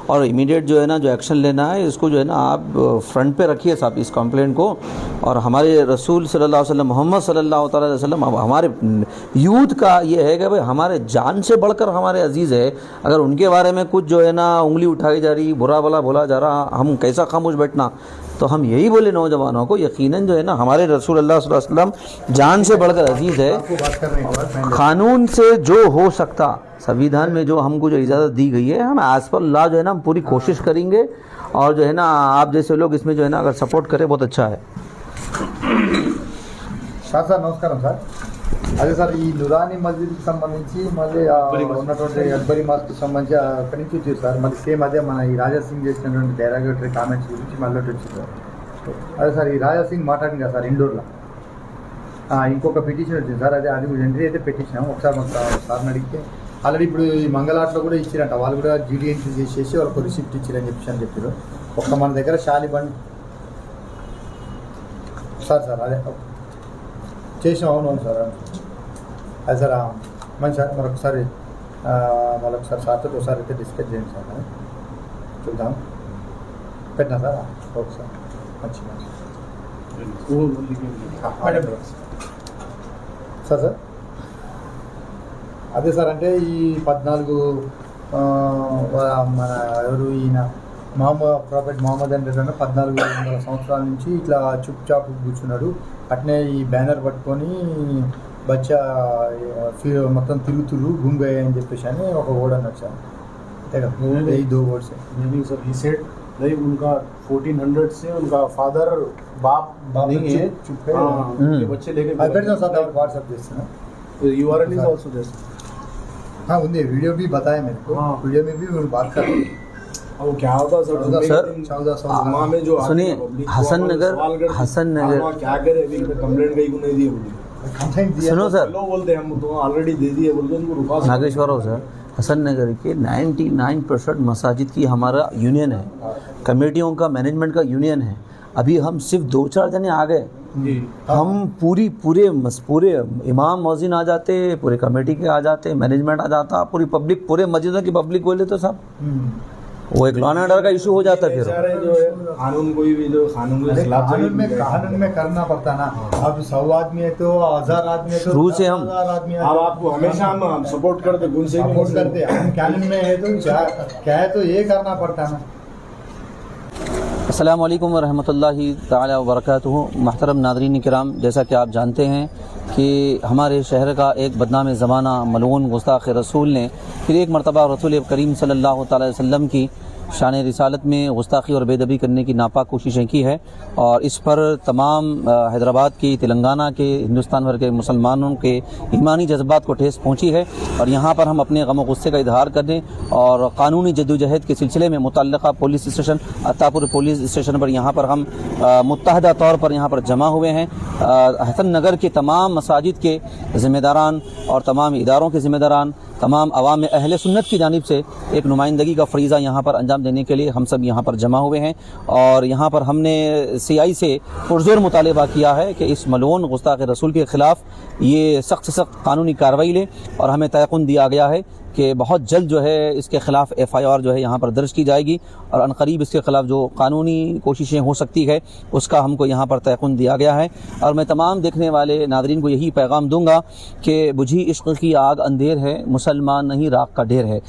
और इमीडिएट जो है ना जो एक्शन लेना है इसको जो है ना आप फ्रंट पे रखिए साहब इस कंप्लेंट को। और हमारे रसूल सल्लल्लाहु अलैहि वसल्लम मोहम्मद सल्लल्लाहु अलैहि वसल्लम हमारे यूथ का ये है कि भाई हमारे जान से बढ़कर हमारे अजीज़ है, अगर उनके बारे में कुछ जो है ना उंगली उठाई जा रही, बुरा भला बोला जा रहा, हम कैसा खामोश बैठना। तो हम यही बोले नौजवानों को, यकीनन जो है ना हमारे रसूल अल्लाह सल्लल्लाहु अलैहि वसल्लम जान से बढ़कर अजीज़ है। कानून से जो हो सकता, संविधान में जो हमको जो इजाज़त दी गई है, हम एज़ पर लॉ जो है ना हम पूरी कोशिश करेंगे। और जो है ना आप जैसे लोग इसमें जो है ना अगर सपोर्ट करें बहुत अच्छा है। సార్ నమస్కారం సార్. అదే సార్ ఈ నురానీ మస్జిద్కి సంబంధించి మళ్ళీ ఉన్నటువంటి అక్బరీ మాస్కి సంబంధించి అక్కడి నుంచి వచ్చారు సార్. మళ్ళీ సేమ్ అదే మన ఈ రాజా సింగ్ చేసినటువంటి డెరాగేటరీ కామెంట్స్ గురించి మళ్ళీ వచ్చింది సార్. అదే సార్ ఈ రాజా సింగ్ మాట్లాడింది కదా సార్ ఇండోర్లో, ఇంకొక పిటిషన్ వచ్చింది సార్. అదే అది ఎంట్రీ అయితే పెట్టించినాము. ఒకసారి మాకు సార్ని అడిగితే ఆల్రెడీ ఇప్పుడు ఈ మంగళాట్లో కూడా ఇచ్చిరంట, వాళ్ళు కూడా జీడీ ఎంట్రీ చేసేసి వాళ్ళకు రిసిప్ట్ ఇచ్చిరని చెప్పారు. ఒక్క మన దగ్గర షాలిబండ్ సార్ అదే చేసినాం. అవునవును సార్, అది సార్ మంచి సార్. మరొకసారి సార్తో ఒకసారి అయితే డిస్కస్ చేయండి సార్, చూద్దాం. పెట్టినా సార్. ఓకే సార్, మంచిగా సార్. అదే సార్, అంటే ఈ 14 మన ఎవరు ఈయన ప్రాఫెట్ మొహమ్మద్ అంటే 1400 సంవత్సరాల నుంచి ఇట్లా చుప్చాప్ కూర్చున్నాడు. అట్నే ఈ బ్యానర్ పట్టుకొని బచ్చా మొత్తం తిరుగుతురు గుంగ అని చెప్పేసి అని ఒక వర్డ్ అన్నాడు సార్. అంతే కదా, ఈ 2 వర్డ్స్ सर. ही सेड नहीं, उनका 1400 से उनका फादर बाप नहीं है, चुप है, बच्चे लेके సార్ వాట్సాప్ చేస్తున్నా. URL is also there. हाँ ఉంది, वीडियो भी बताया मेरे को. वीडियो में भी बात कर रहे हैं. वो क्या होता सर, 14 में जो सुनिए, हसन नगर क्या करे, अभी कंप्लेंट कहीं को नहीं दिए बोलिए. सुनो सर, लोग बोलते हैं हम तो ऑलरेडी दे दिए बोलते हैं, उनको रुका. नागेश्वरराव सर, हसन नगर के 99% मसाजिद की हमारा यूनियन है, कमेटियों का मैनेजमेंट का यूनियन है. अभी हम सिर्फ 2-4 जने आ गए, हम पूरे इमाम मौजिन आ जाते, पूरे कमेटी के आ जाते, मैनेजमेंट आ जाता, पूरी पब्लिक, पूरे मस्जिदों की पब्लिक बोले तो सब वो एक लॉ एंड ऑर्डर का इशू हो जाता है. फिर जो है कानून कोई भी जो कानून कानून में करना पड़ता ना. अब 100 आदमी है तो 1000 आदमी है तो शुरू से हम अब आपको हमेशा हम सपोर्ट करते, सपोर्ट करते. हम कानून में है तो क्या है तो ये करना पड़ता ना. अस्सलाम वालेकुम व रहमतुल्लाहि ताला व बरकातुहू. महतरम नाज़रीन किराम, जैसा कि आप जानते हैं कि हमारे शहर का एक बदनाम ज़माना मलऊन गुस्ताख़ रसूल ने फिर एक मरतबा रसूल करीम सल्लल्लाहु अलैहि वसल्लम की शान रिसालत में गुस्ताखी और बेदबी करने की नापाक कोशिशें की है. और इस पर तमाम हैदराबाद की, तेलंगाना के, हिंदुस्तान भर के मुसलमानों के ईमानी जज्बात को ठेस पहुंची है. और यहाँ पर हम अपने गम गुस्से का इजहार करने और कानूनी जद्दोजहद के सिलसिले में मुतल्लका police station Attapur police station पर यहाँ पर हम मुत्तहदा तौर पर यहाँ पर जमा हुए हैं. हसन नगर के तमाम मसाजिद के ज़िम्मेदारान और तमाम इदारों के ज़िम्मेदारान, तमाम अवाम अहले सुन्नत की जानिब से एक नुमाइंदगी का फ़रीज़ा यहाँ पर अंजाम देने के लिए हम सब यहाँ पर जमा हुए हैं. और यहाँ पर हमने CI से पुरज़ोर मुतालबा किया है कि इस मलऊन गुस्ताख़ रसूल के ख़िलाफ़ ये सख्त से सख्त कानूनी कार्रवाई ले. और हमें तयक़ुन दिया गया है कि बहुत जल्द जो है इसके ख़िलाफ़ FIR जो है यहाँ पर दर्ज की जाएगी. और अनक़रीब इसके ख़िलाफ़ जो कानूनी कोशिशें हो सकती है उसका हमको यहाँ पर तयक़ुन दिया गया है. और मैं तमाम देखने वाले नाज़रीन को यही पैगाम दूँगा कि बुझी इश्क़ की आग अंधेर है, मुसलमान नहीं राख का ढेर है.